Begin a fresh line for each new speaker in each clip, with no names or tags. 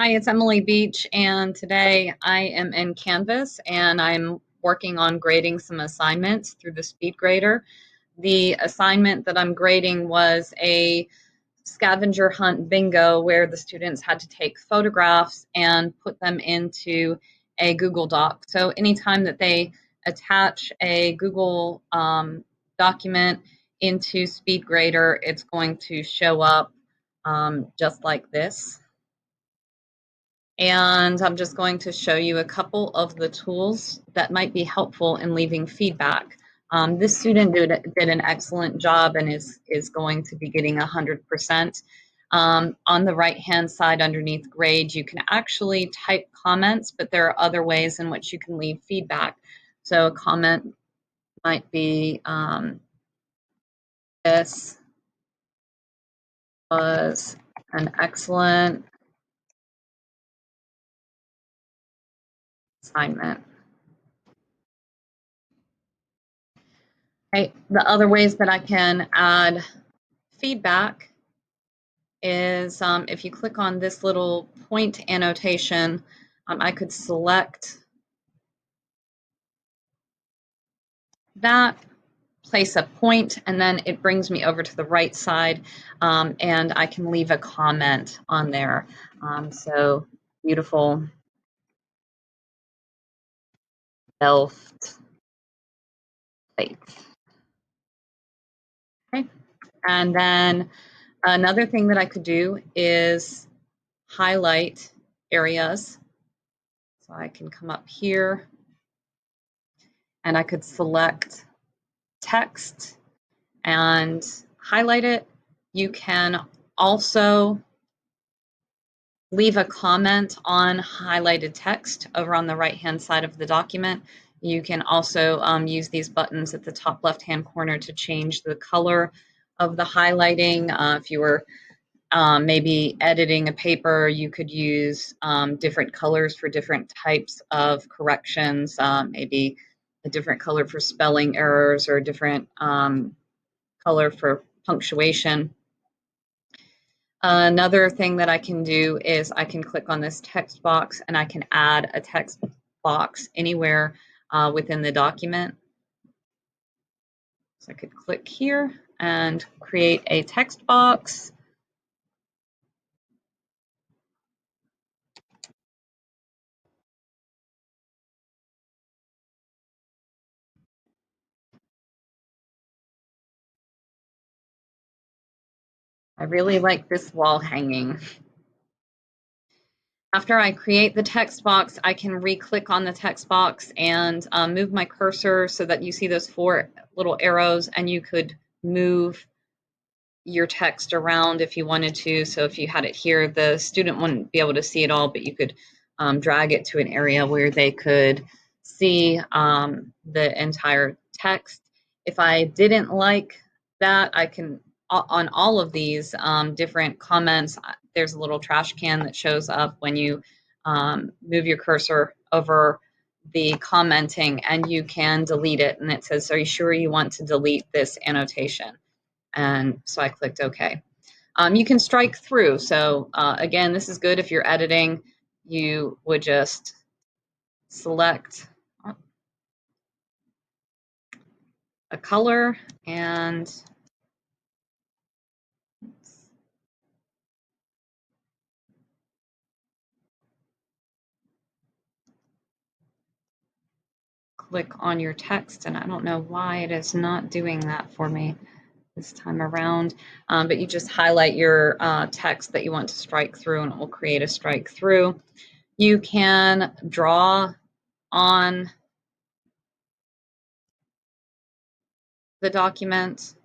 Hi, it's Emily Beach, and today I am in Canvas and I'm working on grading some assignments through the Speed Grader. The assignment that I'm grading was a scavenger hunt bingo where the students had to take photographs and put them into a Google Doc. So anytime that they attach a Google document into Speed Grader, it's going to show up just like this. And I'm just going to show you a couple of the tools that might be helpful in leaving feedback. This student did an excellent job and is going to be getting 100%. On the right-hand side underneath grade, you can actually type comments, but there are other ways in which you can leave feedback. So a comment might be, this was an excellent assignment. Okay. The other ways that I can add feedback is if you click on this little point annotation, I could select that, place a point, and then it brings me over to the right side, and I can leave a comment on there. So beautiful Delft plate. Okay, and then another thing that I could do is highlight areas. So I can come up here and I could select text and highlight it. You can also leave a comment on highlighted text over on the right-hand side of the document. You can also use these buttons at the top left-hand corner to change the color of the highlighting. If you were maybe editing a paper, you could use different colors for different types of corrections, maybe a different color for spelling errors or a different color for punctuation. Another thing that I can do is I can click on this text box and I can add a text box anywhere within the document. So I could click here and create a text box. I really like this wall hanging. After I create the text box, I can re-click on the text box and move my cursor so that you see those 4 little arrows, and you could move your text around if you wanted to. So if you had it here, the student wouldn't be able to see it all, but you could drag it to an area where they could see the entire text. If I didn't like that, I can, on all of these different comments, there's a little trash can that shows up when you move your cursor over the commenting, and you can delete it. And it says, are you sure you want to delete this annotation? And so I clicked OK. You can strike through. So again, this is good if you're editing. You would just select a color and click on your text. And I don't know why it is not doing that for me this time around, but you just highlight your text that you want to strike through and it will create a strike through. You can draw on the document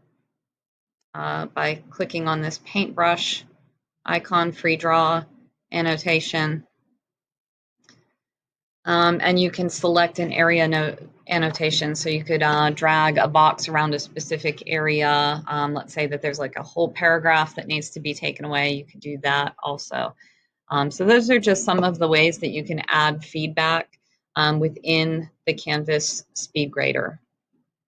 by clicking on this paintbrush icon, free draw annotation. And you can select an area annotation. So you could drag a box around a specific area. Let's say that there's like a whole paragraph that needs to be taken away. You could do that also. So those are just some of the ways that you can add feedback within the Canvas Speed Grader.